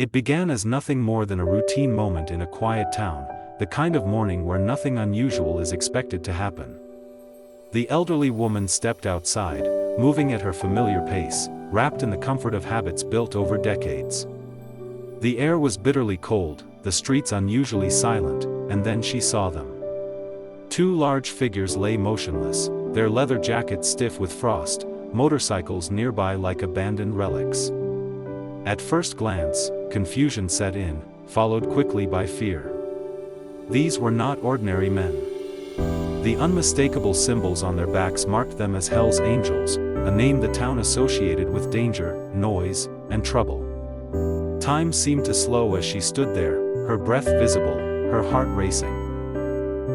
It began as nothing more than a routine moment in a quiet town, the kind of morning where nothing unusual is expected to happen. The elderly woman stepped outside, moving at her familiar pace, wrapped in the comfort of habits built over decades. The air was bitterly cold, the streets unusually silent, and then she saw them. Two large figures lay motionless, their leather jackets stiff with frost, motorcycles nearby like abandoned relics. At first glance, confusion set in, followed quickly by fear. These were not ordinary men. The unmistakable symbols on their backs marked them as Hell's Angels, a name the town associated with danger, noise, and trouble. Time seemed to slow as she stood there, her breath visible, her heart racing.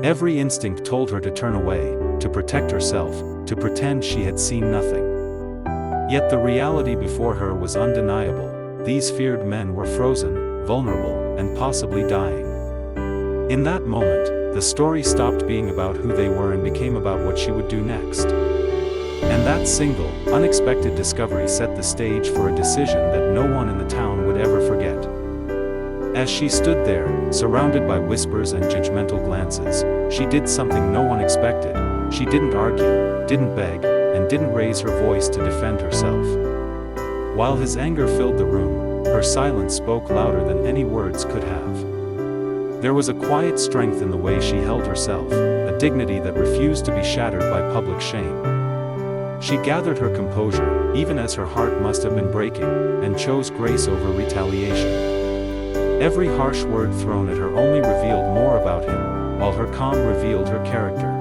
Every instinct told her to turn away, to protect herself, to pretend she had seen nothing. Yet the reality before her was undeniable. These feared men were frozen, vulnerable, and possibly dying. In that moment, the story stopped being about who they were and became about what she would do next. And that single, unexpected discovery set the stage for a decision that no one in the town would ever forget. As she stood there, surrounded by whispers and judgmental glances, she did something no one expected. She didn't argue, didn't beg, and didn't raise her voice to defend herself. While his anger filled the room, her silence spoke louder than any words could have. There was a quiet strength in the way she held herself, a dignity that refused to be shattered by public shame. She gathered her composure, even as her heart must have been breaking, and chose grace over retaliation. Every harsh word thrown at her only revealed more about him, while her calm revealed her character.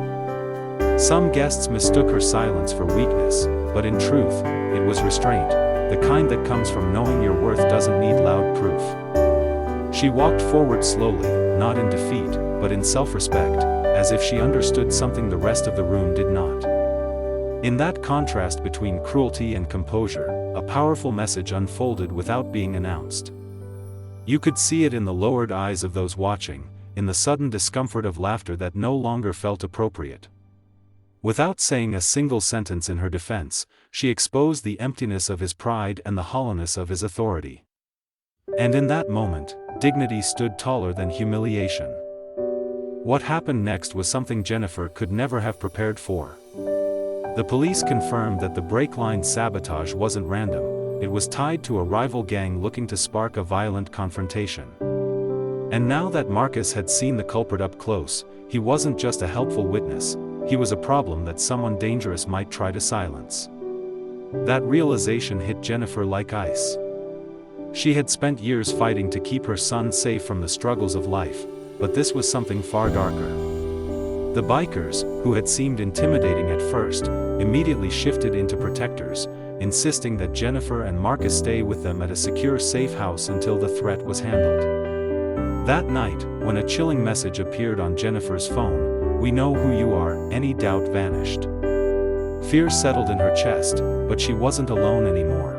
Some guests mistook her silence for weakness, but in truth, it was restraint, the kind that comes from knowing your worth doesn't need loud proof. She walked forward slowly, not in defeat, but in self-respect, as if she understood something the rest of the room did not. In that contrast between cruelty and composure, a powerful message unfolded without being announced. You could see it in the lowered eyes of those watching, in the sudden discomfort of laughter that no longer felt appropriate. Without saying a single sentence in her defense, she exposed the emptiness of his pride and the hollowness of his authority. And in that moment, dignity stood taller than humiliation. What happened next was something Jennifer could never have prepared for. The police confirmed that the brake line sabotage wasn't random, it was tied to a rival gang looking to spark a violent confrontation. And now that Marcus had seen the culprit up close, he wasn't just a helpful witness, he was a problem that someone dangerous might try to silence. That realization hit Jennifer like ice. She had spent years fighting to keep her son safe from the struggles of life, but this was something far darker. The bikers, who had seemed intimidating at first, immediately shifted into protectors, insisting that Jennifer and Marcus stay with them at a secure safe house until the threat was handled. That night, when a chilling message appeared on Jennifer's phone, "We know who you are," any doubt vanished. Fear settled in her chest, but she wasn't alone anymore.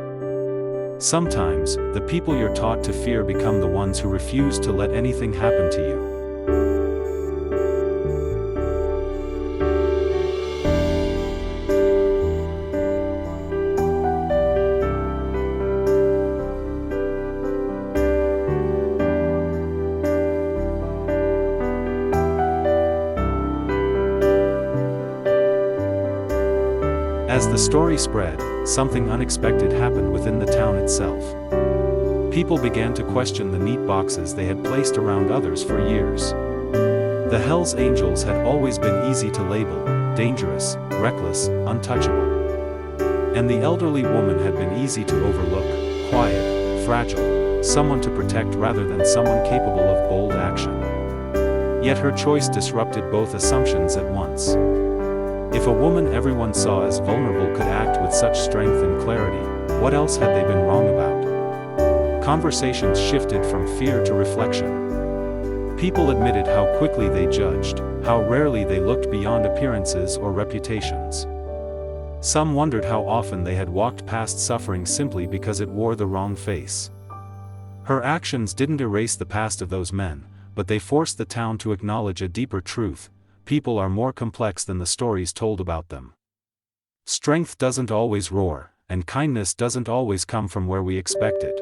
Sometimes, the people you're taught to fear become the ones who refuse to let anything happen to you. As the story spread, something unexpected happened within the town itself. People began to question the neat boxes they had placed around others for years. The Hell's Angels had always been easy to label, dangerous, reckless, untouchable. And the elderly woman had been easy to overlook, quiet, fragile, someone to protect rather than someone capable of bold action. Yet her choice disrupted both assumptions at once. If a woman everyone saw as vulnerable could act with such strength and clarity, what else had they been wrong about? Conversations shifted from fear to reflection. People admitted how quickly they judged, how rarely they looked beyond appearances or reputations. Some wondered how often they had walked past suffering simply because it wore the wrong face. Her actions didn't erase the past of those men, but they forced the town to acknowledge a deeper truth: people are more complex than the stories told about them. Strength doesn't always roar, and kindness doesn't always come from where we expect it.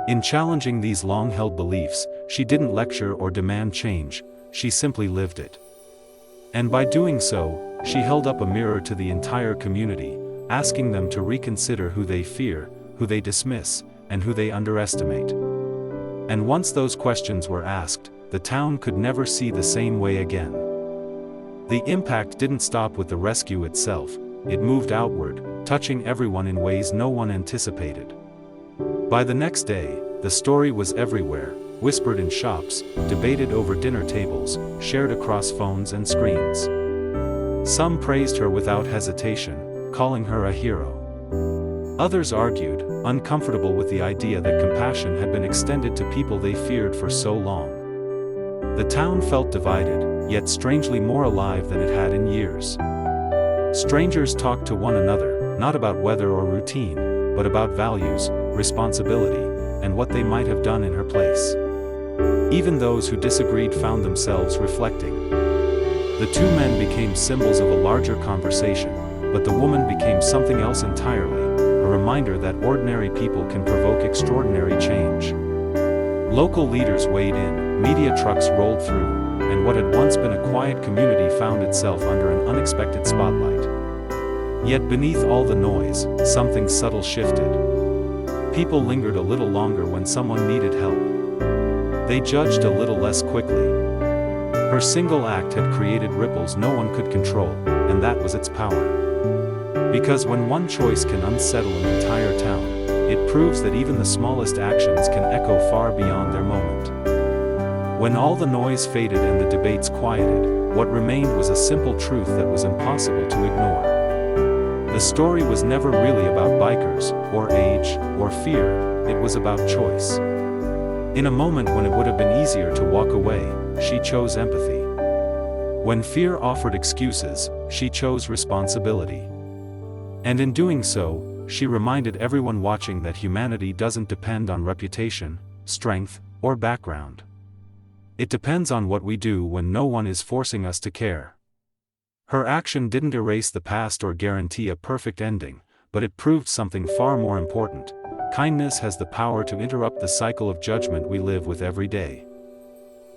In challenging these long-held beliefs, she didn't lecture or demand change, she simply lived it. And by doing so, she held up a mirror to the entire community, asking them to reconsider who they fear, who they dismiss, and who they underestimate. And once those questions were asked, the town could never see the same way again. The impact didn't stop with the rescue itself, it moved outward, touching everyone in ways no one anticipated. By the next day, the story was everywhere, whispered in shops, debated over dinner tables, shared across phones and screens. Some praised her without hesitation, calling her a hero. Others argued, uncomfortable with the idea that compassion had been extended to people they feared for so long. The town felt divided, yet strangely more alive than it had in years. Strangers talked to one another, not about weather or routine, but about values, responsibility, and what they might have done in her place. Even those who disagreed found themselves reflecting. The two men became symbols of a larger conversation, but the woman became something else entirely, a reminder that ordinary people can provoke extraordinary change. Local leaders weighed in, media trucks rolled through, and what had once been a quiet community found itself under an unexpected spotlight. Yet beneath all the noise, something subtle shifted. People lingered a little longer when someone needed help. They judged a little less quickly. Her single act had created ripples no one could control, and that was its power. Because when one choice can unsettle an entire town, it proves that even the smallest actions can echo far beyond their moment. When all the noise faded and the debates quieted, what remained was a simple truth that was impossible to ignore. The story was never really about bikers, or age, or fear, it was about choice. In a moment when it would have been easier to walk away, she chose empathy. When fear offered excuses, she chose responsibility. And in doing so, she reminded everyone watching that humanity doesn't depend on reputation, strength, or background. It depends on what we do when no one is forcing us to care. Her action didn't erase the past or guarantee a perfect ending, but it proved something far more important. Kindness has the power to interrupt the cycle of judgment we live with every day.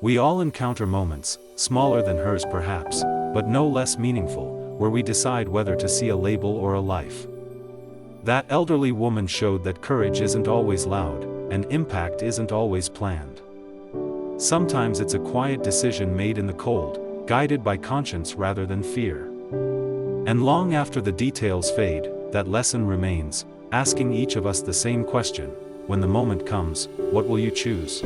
We all encounter moments, smaller than hers perhaps, but no less meaningful, where we decide whether to see a label or a life. That elderly woman showed that courage isn't always loud, and impact isn't always planned. Sometimes it's a quiet decision made in the cold, guided by conscience rather than fear. And long after the details fade, that lesson remains, asking each of us the same question: when the moment comes, what will you choose?